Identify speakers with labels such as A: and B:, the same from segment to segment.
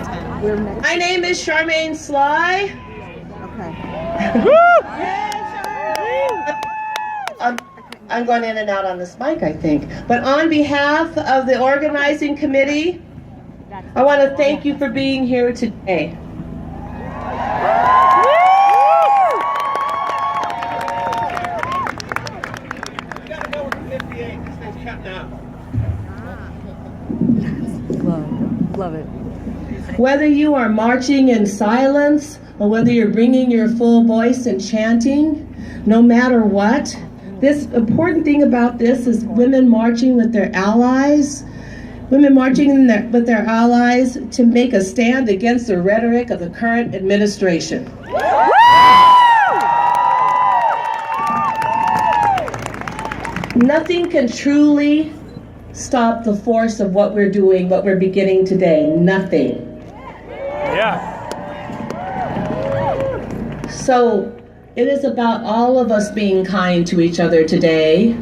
A: My name is Charmaine Sly. I'm going in and out on this mic, I think. But on behalf of the organizing committee, I want to thank you for being here today.
B: Love it.
A: Whether you are marching in silence or whether you're bringing your full voice and chanting, no matter what, this important thing about this is women marching with their allies, women marching with their allies to make a stand against the rhetoric of the current administration. Nothing can truly stop the force of what we're doing, what we're beginning today. Nothing.
C: Yeah.
A: So it is about all of us being kind to each other today,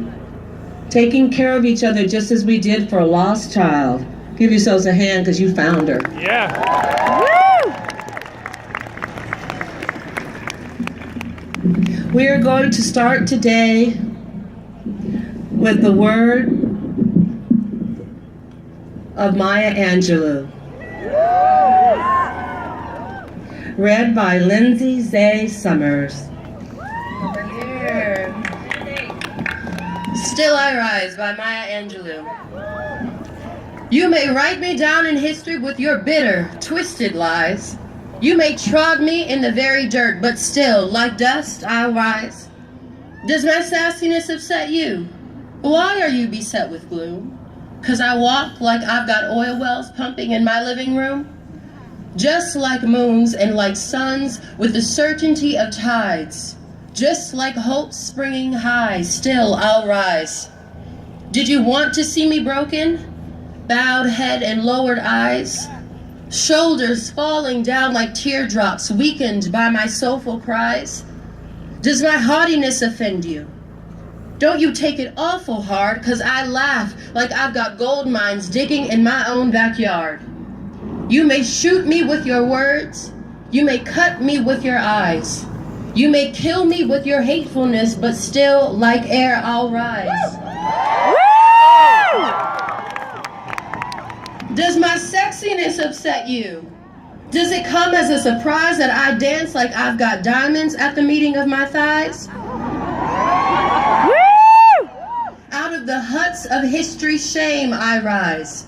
A: taking care of each other just as we did for a lost child. Give yourselves a hand because you found her.
C: Yeah.
A: Woo! We are going to start today with the word of Maya Angelou, read by Lindsay Zay Summers. Over here. Still I Rise by Maya Angelou. You may write me down in history with your bitter, twisted lies. You may trod me in the very dirt, but still, like dust, I'll rise. Does my sassiness upset you? Why are you beset with gloom? 'Cause I walk like I've got oil wells pumping in my living room? Just like moons and like suns with the certainty of tides. Just like hope springing high, still I'll rise. Did you want to see me broken? Bowed head and lowered eyes? Shoulders falling down like teardrops, weakened by my soulful cries? Does my haughtiness offend you? Don't you take it awful hard, 'cause I laugh like I've got gold mines digging in my own backyard. You may shoot me with your words, you may cut me with your eyes, you may kill me with your hatefulness, but still, like air, I'll rise. Does my sexiness upset you? Does it come as a surprise that I dance like I've got diamonds at the meeting of my thighs? Out of the huts of history's shame I rise.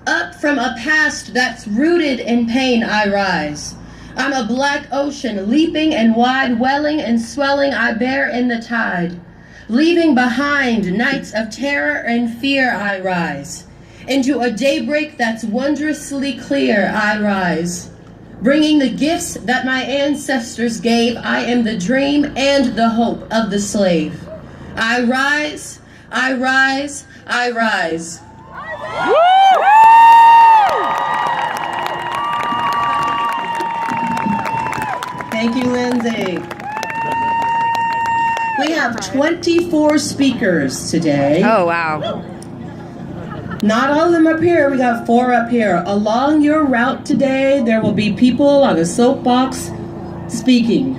A: Up from a past that's rooted in pain I rise. I'm a black ocean, leaping and wide, welling and swelling I bear in the tide. Leaving behind nights of terror and fear I rise. Into a daybreak that's wondrously clear I rise. Bringing the gifts that my ancestors gave, I am the dream and the hope of the slave. I rise, I rise, I rise. Thank you, Lindsay. We have 24 speakers today.
B: Oh, wow.
A: Not all of them up here, we got 4 up here. Along your route today, there will be people on a soapbox speaking.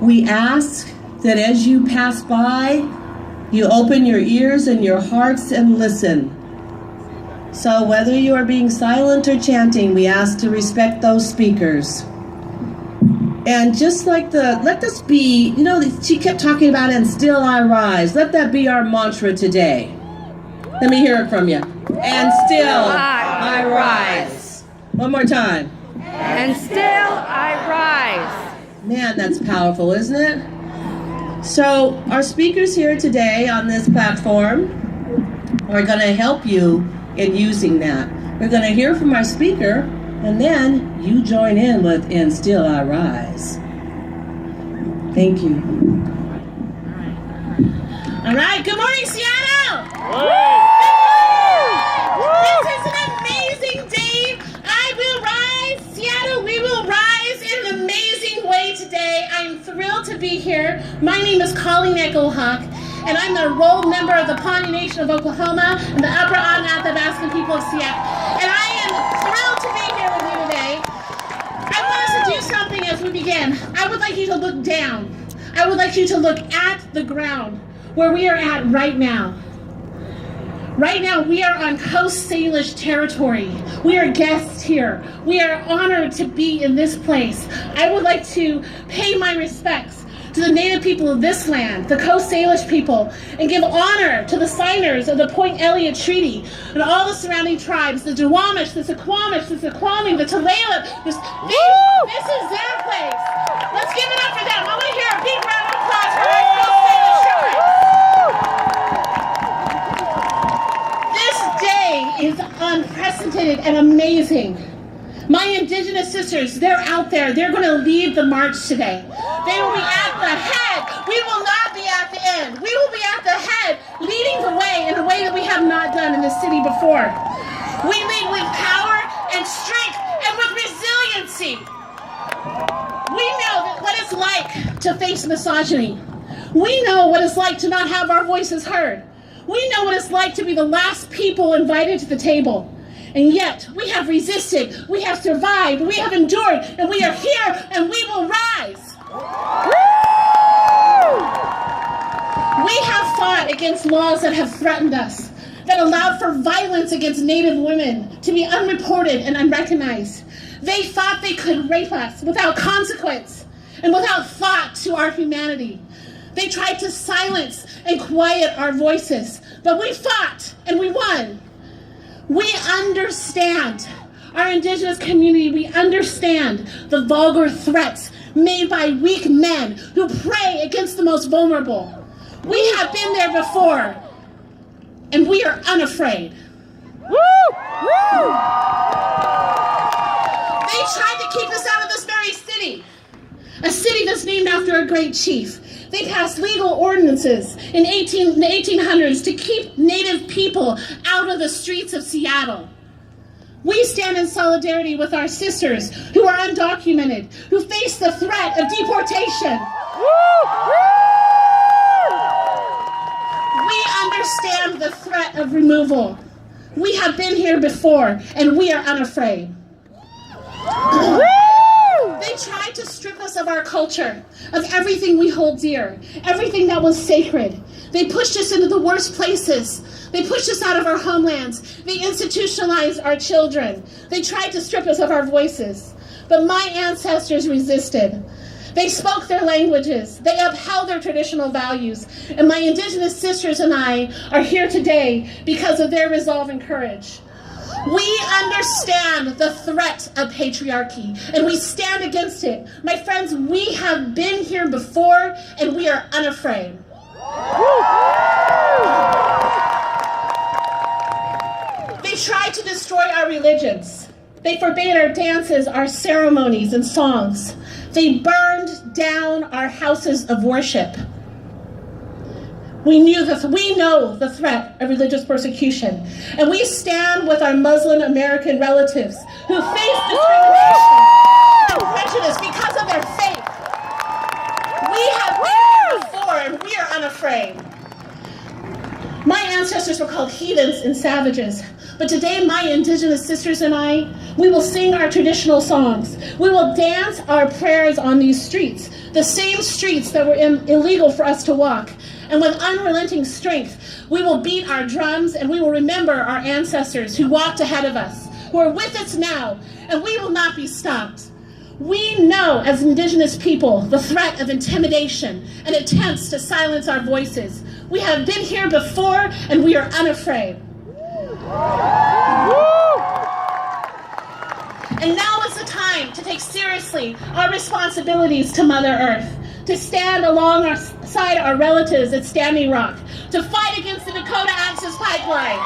A: We ask that as you pass by, you open your ears and your hearts and listen. So whether you are being silent or chanting, we ask to respect those speakers. And just like let this be, you know, she kept talking about and still I rise. Let that be our mantra today. Let me hear it from you. And still I rise. One more time.
B: And still I rise.
A: Man, that's powerful, isn't it? So our speakers here today on this platform are going to help you in using that. We're going to hear from our speaker, and then you join in with And Still I Rise. Thank you. All right, good morning, Seattle! This is an amazing day. I will rise. Seattle, we will rise in an amazing way today. I'm thrilled to be here. My name is Colleen Echohawk, and I'm the enrolled member of the Pawnee Nation of Oklahoma and the Upper Onondaga Athabascan people of Seattle. And I am thrilled to be here
C: again, I would like you to look down. I would like you to look at the ground where we are at right now. Right now, we are on Coast Salish territory. We are guests here. We are honored to be in this place. I would like to pay my respects to the native people of this land, the Coast Salish people, and give honor to the signers of the Point Elliott Treaty and all the surrounding tribes, the Duwamish, the Suquamish, the Suquamish, the Tulalip. This is their place. Let's give it up for them. I want to hear a big round of applause for our Coast Salish tribes. This day is unprecedented and amazing. My Indigenous sisters, they're out there. They're going to lead the march today. They will be at the head. We will not be at the end. We will be at the head, leading the way in a way that we have not done in this city before. We lead with power and strength and with resiliency. We know what it's like to face misogyny. We know what it's like to not have our voices heard. We know what it's like to be the last people invited to the table. And yet, we have resisted, we have survived, we have endured, and we are here, and we will rise. We have fought against laws that have threatened us, that allowed for violence against Native women to be unreported and unrecognized. They thought they could rape us without consequence and without thought to our humanity. They tried to silence and quiet our voices, but we fought and we won. We understand, our Indigenous community, we understand the vulgar threats made by weak men who prey against the most vulnerable. We have been there before, and we are unafraid. They tried to keep us out of this very city, a city that's named after a great chief. They passed legal ordinances in the 1800s to keep Native people out of the streets of Seattle. We stand in solidarity with our sisters who are undocumented, who face the threat of deportation. We understand the threat of removal. We have been here before, and we are unafraid. They tried to strip us of our culture, of everything we hold dear, everything that was sacred. They pushed us into the worst places. They pushed us out of our homelands. They institutionalized our children. They tried to strip us of our voices. But my ancestors resisted. They spoke their languages. They upheld their traditional values. And my Indigenous sisters and I are here today because of their resolve and courage. We understand the threat of patriarchy, and we stand against it. My friends, we have been here before, and we are unafraid. They tried to destroy our religions. They forbade our dances, our ceremonies, and songs. They burned down our houses of worship. We know the threat of religious persecution, and we stand with our Muslim American relatives who face discrimination and prejudice because of their faith. We have been here before, and we are unafraid. My ancestors were called heathens and savages, but today my Indigenous sisters and I, we will sing our traditional songs. We will dance our prayers on these streets, the same streets that were illegal for us to walk. And with unrelenting strength, we will beat our drums, and we will remember our ancestors who walked ahead of us, who are with us now, and we will not be stopped. We know, as Indigenous people, the threat of intimidation and attempts to silence our voices. We have been here before, and we are unafraid. And now is the time to take seriously our responsibilities to Mother Earth, to stand alongside our relatives at Standing Rock, to fight against the Dakota Access Pipeline.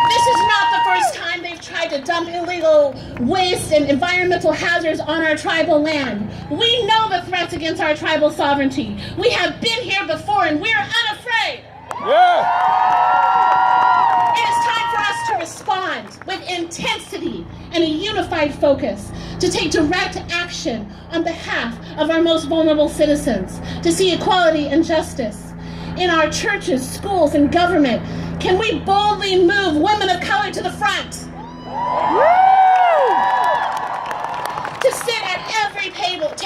C: This is not the first time they've tried to dump illegal waste and environmental hazards on our tribal land. We know the threats against our tribal sovereignty. We have been here before, and we're unafraid. It is time for us to respond with intensity and a unified focus, to take direct action on behalf of our most vulnerable citizens, to see equality and justice. In our churches, schools, and government, can we boldly move women of color to the front?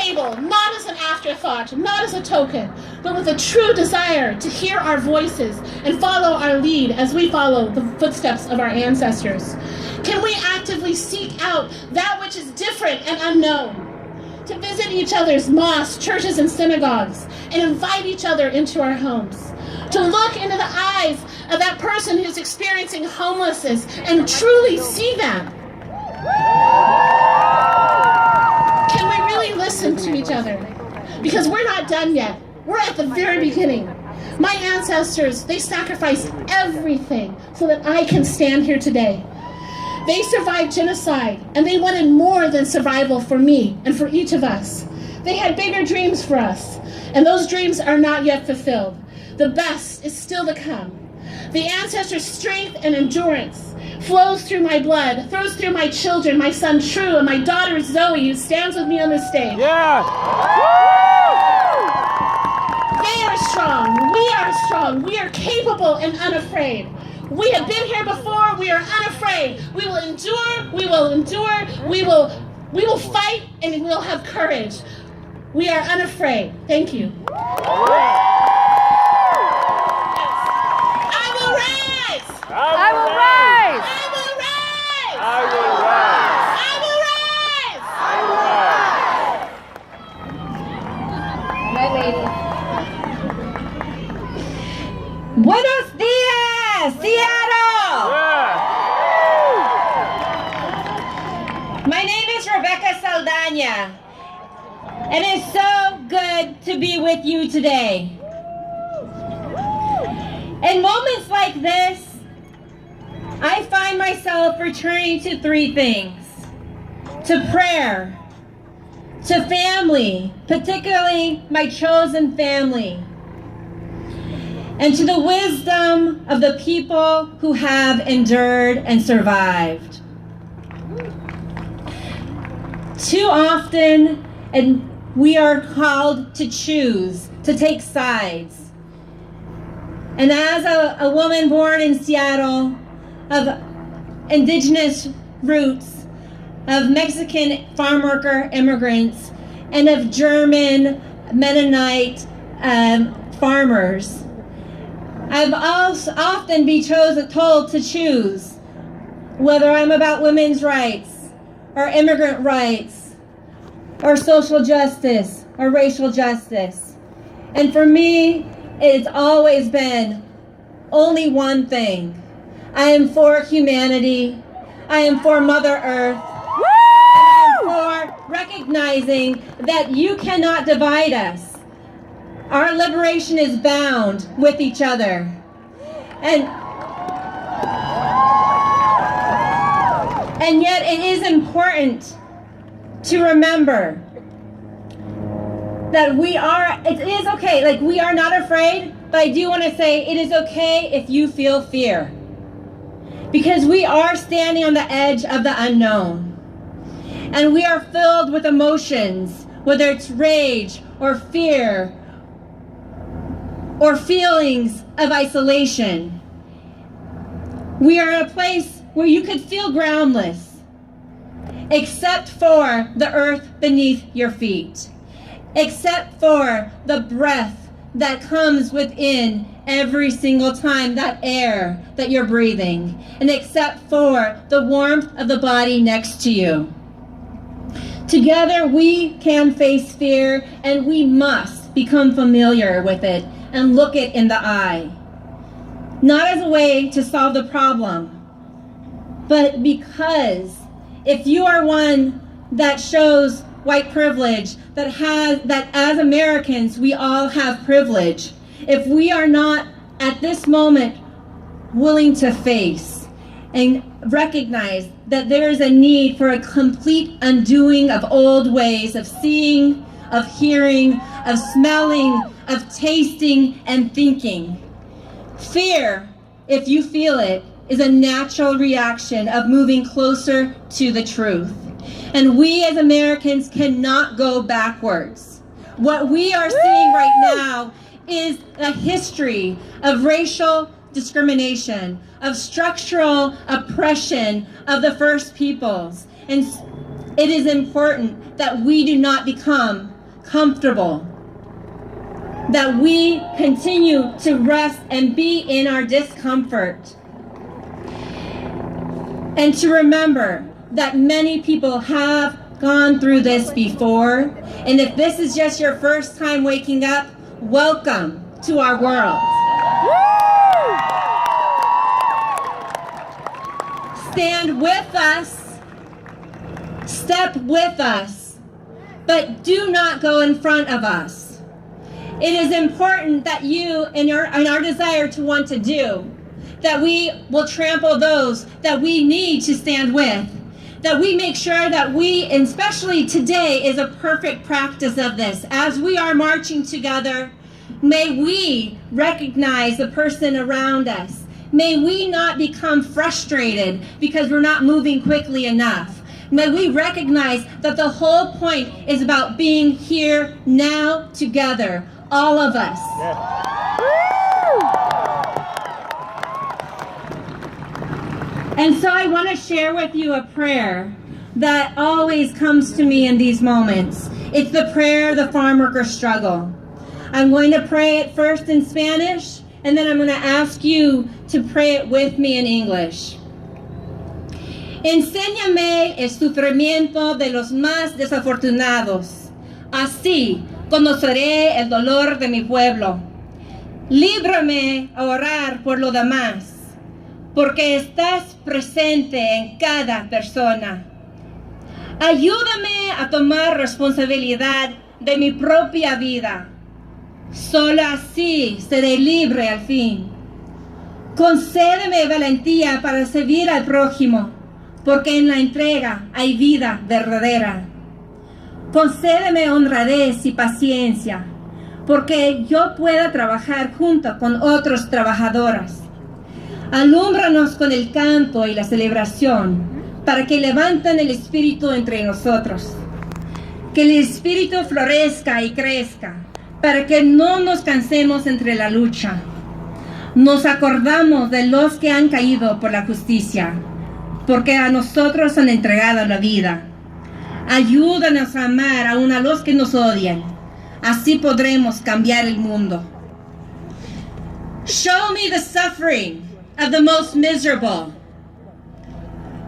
C: table, not as an afterthought, not as a token, but with a true desire to hear our voices and follow our lead as we follow the footsteps of our ancestors? Can we actively seek out that which is different and unknown? To visit each other's mosques, churches, and synagogues, and invite each other into our homes. To look into the eyes of that person who's experiencing homelessness and truly see them. Can we really listen to each other? Because we're not done yet. We're at the very beginning. My ancestors, they sacrificed everything so that I can stand here today. They survived genocide, and they wanted more than survival for me and for each of us. They had bigger dreams for us, and those dreams are not yet fulfilled. The best is still to come. The ancestors' strength and endurance flows through my blood, flows through my children, my son True, and my daughter Zoe, who stands with me on this stage.
D: Yeah!
C: They are strong. We are strong. We are capable and unafraid. We have been here before. We are unafraid. We will endure. We will endure. We will fight, and we will have courage. We are unafraid. Thank you. I will rise.
B: I will rise.
C: I will rise.
D: I will rise.
C: I will rise.
B: My lady.
E: Buenos dias, Seattle!
D: Yeah!
E: My name is Rebecca Saldana, and it's so good to be with you today. In moments like this, I find myself returning to three things: to prayer, to family, particularly my chosen family, and to the wisdom of the people who have endured and survived. Too often, and we are called to choose, to take sides. And as a woman born in Seattle, of indigenous roots, of Mexican farm worker immigrants, and of German Mennonite farmers, I've also often been told to choose whether I'm about women's rights or immigrant rights or social justice or racial justice. And for me, it's always been only one thing. I am for humanity. I am for Mother Earth. And I am for recognizing that you cannot divide us. Our liberation is bound with each other. And yet it is important to remember that it is okay, like we are not afraid, but I do want to say it is okay if you feel fear. Because we are standing on the edge of the unknown. And we are filled with emotions, whether it's rage or fear, or feelings of isolation. We are in a place where you could feel groundless, except for the earth beneath your feet, except for the breath that comes within every single time, that air that you're breathing, and except for the warmth of the body next to you. Together we can face fear, and we must become familiar with it and look it in the eye. Not as a way to solve the problem, but because if you are one that shows white privilege, that as Americans we all have privilege, if we are not at this moment willing to face and recognize that there is a need for a complete undoing of old ways of seeing, of hearing, of smelling, of tasting and thinking. Fear, if you feel it, is a natural reaction of moving closer to the truth. And we as Americans cannot go backwards. What we are seeing right now is a history of racial discrimination, of structural oppression of the First Peoples. And it is important that we do not become comfortable, that we continue to rest and be in our discomfort, and to remember that many people have gone through this before, and if this is just your first time waking up, welcome to our world. Stand with us, step with us, but do not go in front of us. It is important that you, in our desire to want to do, that we will trample those that we need to stand with, that we make sure that we, and especially today is a perfect practice of this. As we are marching together, may we recognize the person around us. May we not become frustrated because we're not moving quickly enough. May we recognize that the whole point is about being here now together, all of us. And so I want to share with you a prayer that always comes to me in these moments. It's the prayer of the farm worker struggle. I'm going to pray it first in Spanish, and then I'm going to ask you to pray it with me in English. Enséñame el sufrimiento de los más desafortunados. Así conoceré el dolor de mi pueblo. Líbrame a orar por lo demás, porque estás presente en cada persona. Ayúdame a tomar responsabilidad de mi propia vida. Solo así seré libre al fin. Concédeme valentía para servir al prójimo, porque en la entrega hay vida verdadera. Concédeme honradez y paciencia, porque yo pueda trabajar junto con otros trabajadores. Alúmbranos con el canto y la celebración, para que levanten el espíritu entre nosotros. Que el espíritu florezca y crezca, para que no nos cansemos entre la lucha. Nos acordamos de los que han caído por la justicia, porque a nosotros han entregado la vida. Ayúdanos a amar aún a los que nos odian. Así podremos cambiar el mundo. Show me the suffering of the most miserable,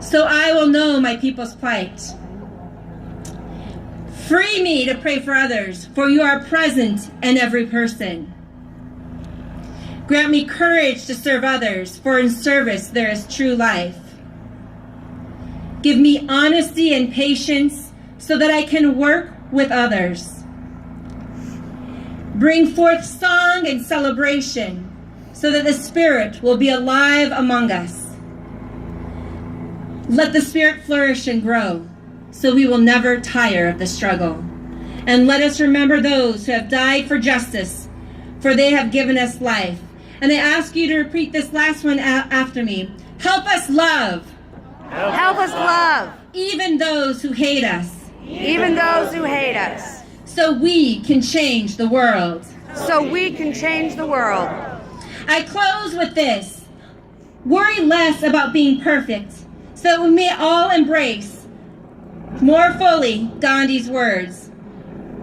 E: so I will know my people's plight. Free me to pray for others, for you are present in every person. Grant me courage to serve others, for in service there is true life. Give me honesty and patience so that I can work with others. Bring forth song and celebration so that the Spirit will be alive among us. Let the Spirit flourish and grow so we will never tire of the struggle. And let us remember those who have died for justice, for they have given us life. And I ask you to repeat this last one after me. Help us love.
B: Help us love.
E: Even those who hate us.
B: Even those who hate us.
E: So we can change the world.
B: So we can change the world.
E: I close with this. Worry less about being perfect, so that we may all embrace more fully Gandhi's words.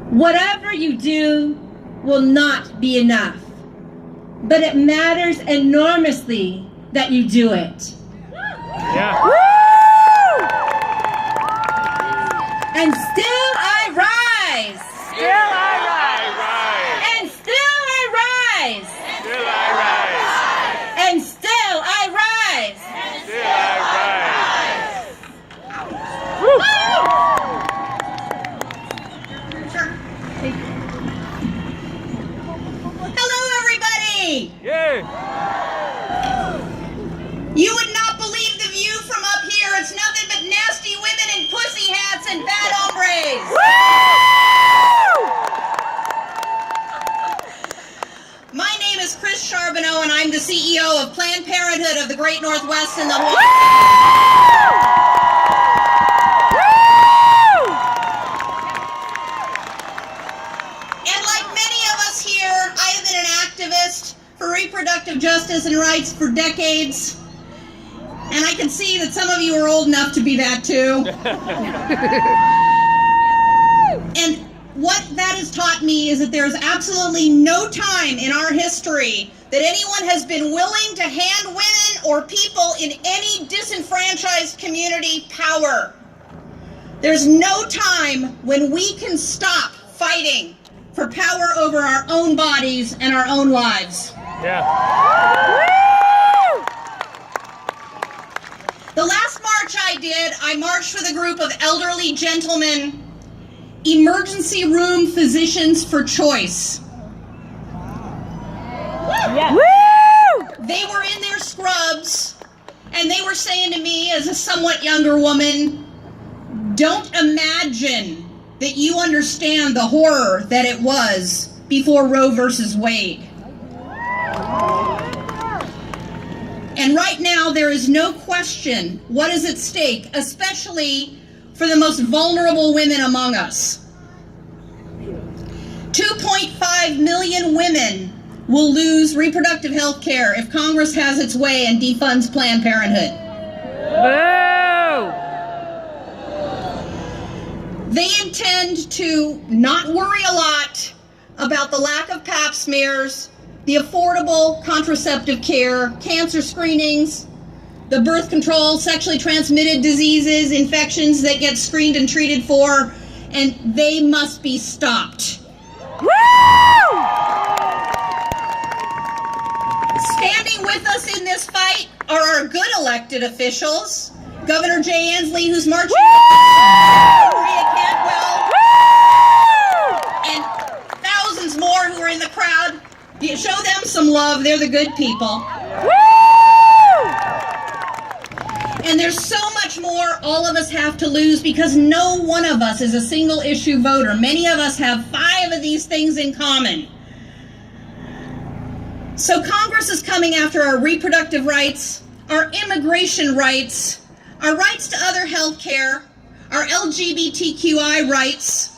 E: Whatever you do will not be enough, but it matters enormously that you do it.
D: Yeah.
B: Woo!
E: And still I rise.
B: Still I rise.
E: And still I rise.
D: Still I rise.
E: And still I rise.
D: Still I
E: Hello, everybody.
D: rise. Yeah.
A: You would not believe the view from up here. It's nothing but nasty women in pussy hats and bad hombres. My name is Chris Charbonneau, and I'm the CEO of Planned Parenthood of the Great Northwest and the And like many of us here, I have been an activist for reproductive justice and rights for decades. And I can see that some of you are old enough to be that too. And
F: what that has taught me is that there's absolutely no time in our history that anyone has been willing to hand women or people in any disenfranchised community power. There's no time when we can stop fighting for power over our own bodies and our own lives.
D: Yeah.
F: The last march I did, I marched with a group of elderly gentlemen, emergency room physicians for choice.
B: Yeah.
F: They were in their scrubs, and they were saying to me as a somewhat younger woman, don't imagine that you understand the horror that it was before Roe versus Wade. And right now, there is no question what is at stake, especially for the most vulnerable women among us. 2.5 million women will lose reproductive health care if Congress has its way and defunds Planned Parenthood.
B: Boo!
F: They intend to not worry a lot about the lack of pap smears, the affordable contraceptive care, cancer screenings, the birth control, sexually transmitted diseases, infections that get screened and treated for, and they must be stopped.
B: Woo!
F: Standing with us in this fight are our good elected officials, Governor Jay Inslee, who's marching with Maria Cantwell, and thousands more who are in the crowd. You show them some love. They're the good people. And there's so much more all of us have to lose because no one of us is a single issue voter. Many of us have 5 of these things in common. So Congress is coming after our reproductive rights, our immigration rights, our rights to other health care, our LGBTQI rights,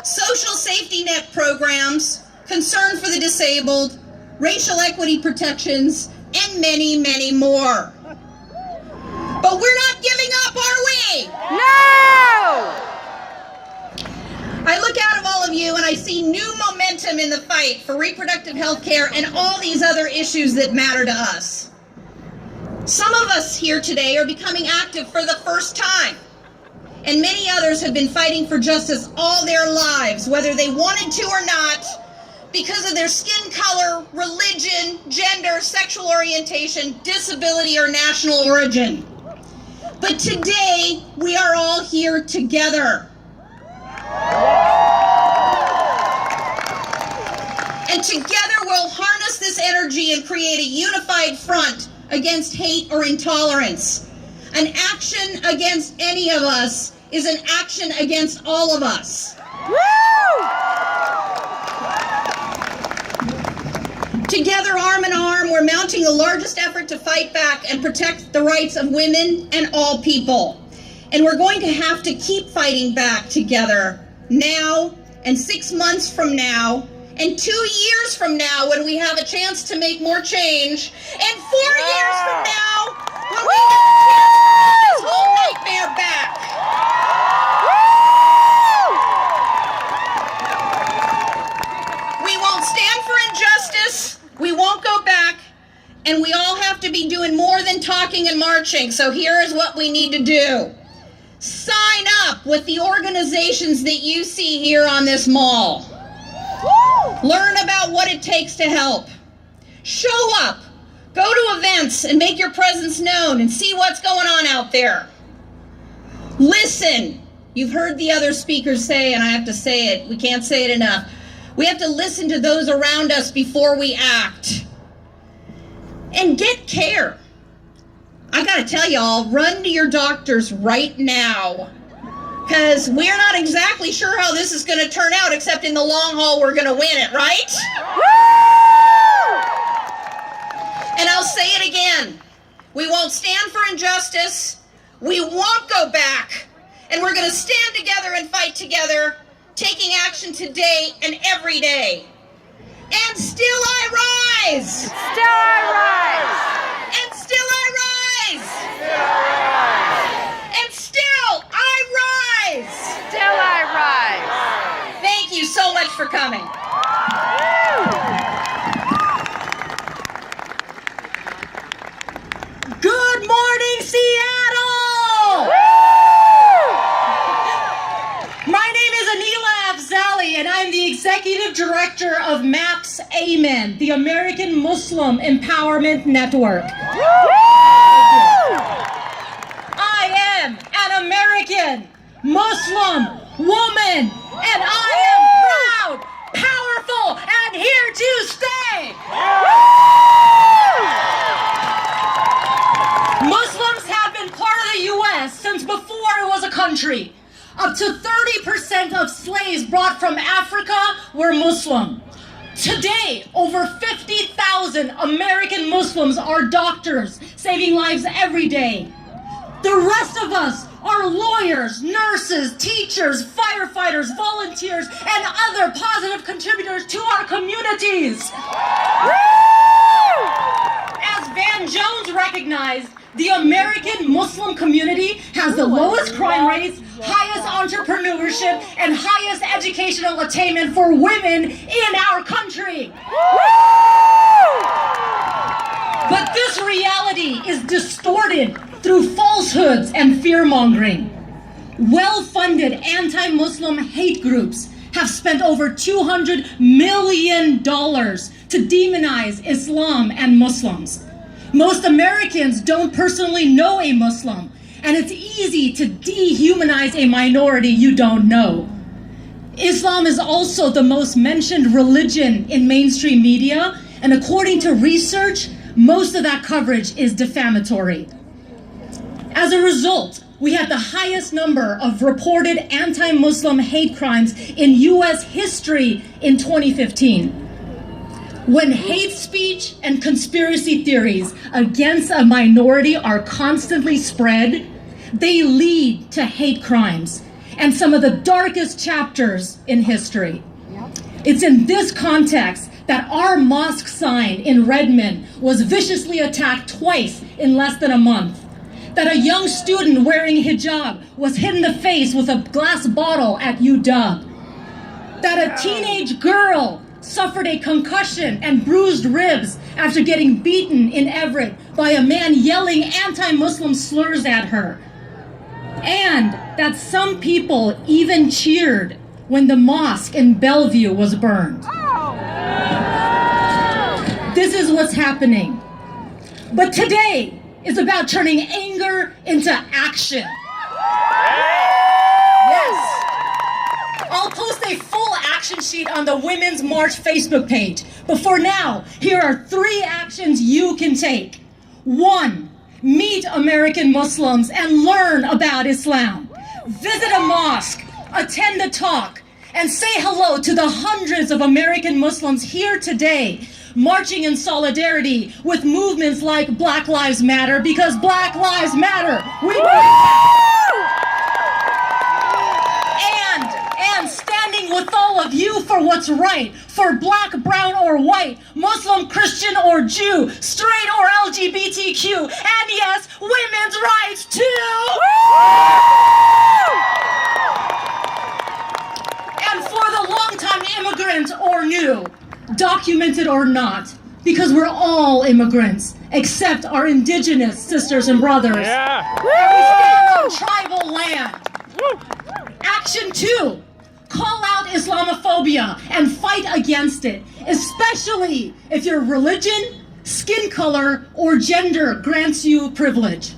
F: social safety net programs, concern for the disabled, racial equity protections, and many, many more. But we're not giving up, are we?
B: No!
F: I look out at all of you and I see new momentum in the fight for reproductive health care and all these other issues that matter to us. Some of us here today are becoming active for the first time, and many others have been fighting for justice all their lives, whether they wanted to or not, because of their skin color, religion, gender, sexual orientation, disability, or national origin. But today, we are all here together. And together we'll harness this energy and create a unified front against hate or intolerance. An action against any of us is an action against all of us.
B: Woo!
F: Together, arm in arm, we're mounting the largest effort to fight back and protect the rights of women and all people. And we're going to have to keep fighting back together now and 6 months from now and 2 years from now when we have a chance to make more change and 4 years from now when we have a chance to put this whole nightmare back. We won't stand for injustice. We won't go back, and we all have to be doing more than talking and marching. So here is what we need to do. Sign up with the organizations that you see here on this mall. Learn about what it takes to help. Show up. Go to events and make your presence known and see what's going on out there. Listen. You've heard the other speakers say, and I have to say it, we can't say it enough. We have to listen to those around us before we act. And get care. I gotta tell y'all, run to your doctors right now. Because we're not exactly sure how this is gonna turn out, except in the long haul we're gonna win it, right? And I'll say it again. We won't stand for injustice. We won't go back. And we're gonna stand together and fight together, taking action today and every day. And still I rise!
B: Still I rise!
F: And still I rise! And still I rise!
B: Still I rise!
F: Thank
C: Executive Director of MAPS Amen, the American Muslim Empowerment Network. I am an American Muslim woman, and I am proud, powerful, and here to stay. Muslims have been part of the U.S. since before it was a country. Up to 30% of slaves brought from Africa were Muslim. Today, over 50,000 American Muslims are doctors, saving lives every day. The rest of us are lawyers, nurses, teachers, firefighters, volunteers, and other positive contributors to our communities. As Van Jones recognized, the American Muslim community has the lowest crime rates, highest entrepreneurship, and highest educational attainment for women in our country. But this reality is distorted through falsehoods and fear-mongering. Well-funded anti-Muslim hate groups have spent over $200 million to demonize Islam and Muslims. Most Americans don't personally know a Muslim, and it's easy to dehumanize a minority you don't know. Islam is also the most mentioned religion in mainstream media, and according to research, most of that coverage is defamatory. As a result, we had the highest number of reported anti-Muslim hate crimes in U.S. history in 2015. When hate speech and conspiracy theories against a minority are constantly spread, they lead to hate crimes and some of the darkest chapters in history. It's in this context that our mosque sign in Redmond was viciously attacked twice in less than a month, that a young student wearing hijab was hit in the face with a glass bottle at UW, that a teenage girl suffered a concussion and bruised ribs after getting beaten in Everett by a man yelling anti-Muslim slurs at her, and that some people even cheered when the mosque in Bellevue was burned. This is what's happening. But today is about turning anger into action. Yes. I'll post a full action sheet on the Women's March Facebook page. But for now, here are 3 actions you can take. 1, meet American Muslims and learn about Islam. Visit a mosque, attend a talk, and say hello to the hundreds of American Muslims here today, marching in solidarity with movements like Black Lives Matter, because Black Lives Matter. We and standing with all of you for what's right, for black, brown, or white, Muslim, Christian, or Jew, straight or LGBTQ, and yes, women's rights too! And for the long-time immigrant or new, documented or not, because we're all immigrants, except our indigenous sisters and brothers.
D: Yeah.
C: And we stand on tribal land. Action 2, call out Islamophobia and fight against it, especially if your religion, skin color, or gender grants you privilege.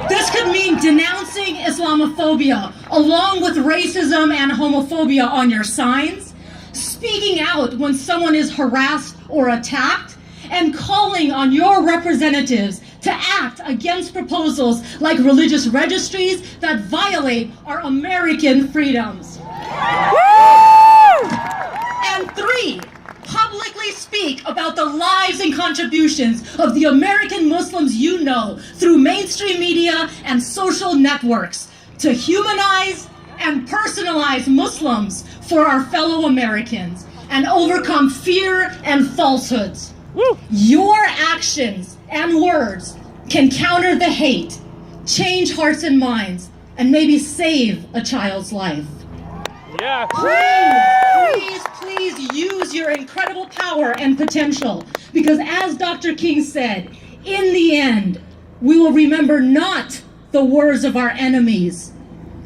C: This could mean denouncing Islamophobia along with racism and homophobia on your signs, speaking out when someone is harassed or attacked, and calling on your representatives to act against proposals like religious registries that violate our American freedoms. And 3, publicly speak about the lives and contributions of the American Muslims you know through mainstream media and social networks to humanize and personalize Muslims for our fellow Americans and overcome fear and falsehoods. Your actions and words can counter the hate, change hearts and minds, and maybe save a child's life.
D: Yeah.
C: Please use your incredible power and potential, because as Dr. King said, in the end, we will remember not the words of our enemies,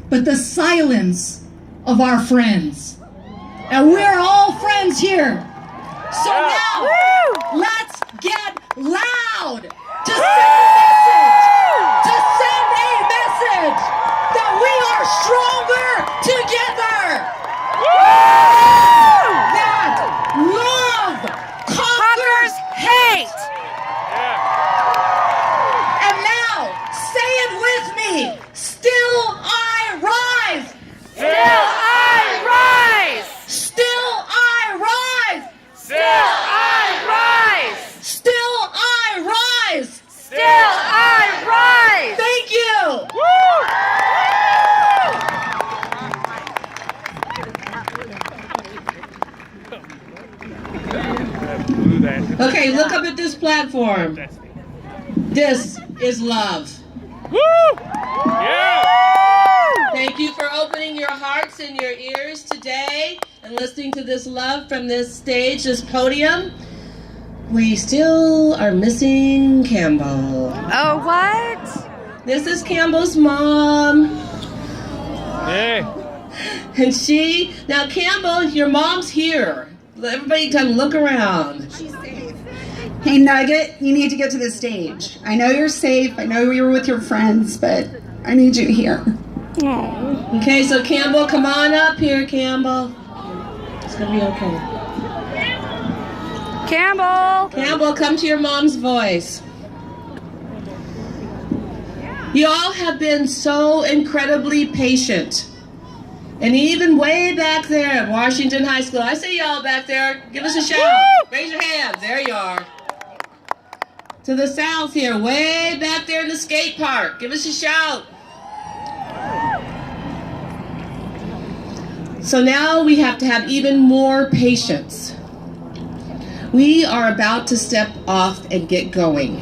C: but the silence of our friends.
A: And we're all friends here. So
D: Yeah.
A: now,
B: Woo!
A: let's get loud to send a message, that we are stronger together. That love conquers
B: Conquers hate.
D: Yeah.
A: And now, say it with me. Still I rise.
B: Still I rise.
A: Still I rise.
B: Still I rise.
A: Still I rise.
B: Still I rise.
A: Thank you.
D: Blew that.
A: Okay, look up at this platform.
D: That's me.
A: This is love.
D: Woo! Yeah.
A: Thank you for opening your hearts and your ears today and listening to this love from this stage, this podium. We still are missing Campbell.
B: Oh, what?
A: This is Campbell's mom.
D: Hey.
A: And now Campbell, your mom's here. Everybody come look around.
G: Hey Nugget, you need to get to the stage. I know you're safe, I know you were with your friends, but I need you here.
A: Okay, so Campbell, come on up here, Campbell. It's gonna be okay.
B: Campbell.
A: Campbell, come to your mom's voice. You all have been so incredibly patient. And even way back there at Washington High School, I see y'all back there. Give us a shout. Raise your hands. There you are. To the south here, way back there in the skate park. Give us a shout. So now we have to have even more patience. We are about to step off and get going.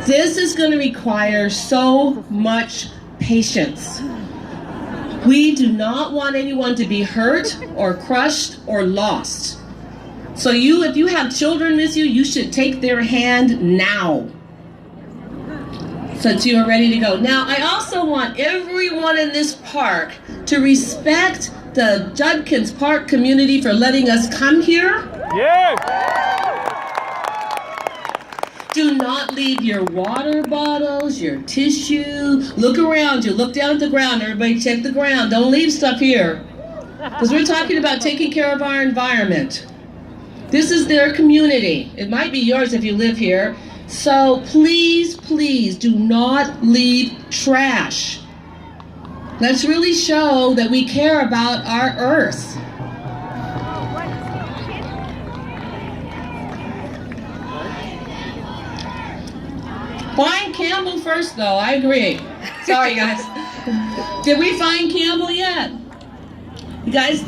A: This is going to require so much patience. We do not want anyone to be hurt or crushed or lost. So if you have children with you, you should take their hand now, since you are ready to go. Now, I also want everyone in this park to respect the Judkins Park community for letting us come here.
D: Yeah.
A: Do not leave your water bottles, your tissue. Look around you. Look down at the ground. Everybody check the ground. Don't leave stuff here. Because we're talking about taking care of our environment. This is their community. It might be yours if you live here. So please, please do not leave trash. Let's really show that we care about our earth. Find Campbell first, though. I agree. Sorry, guys. Did we find Campbell yet? You guys?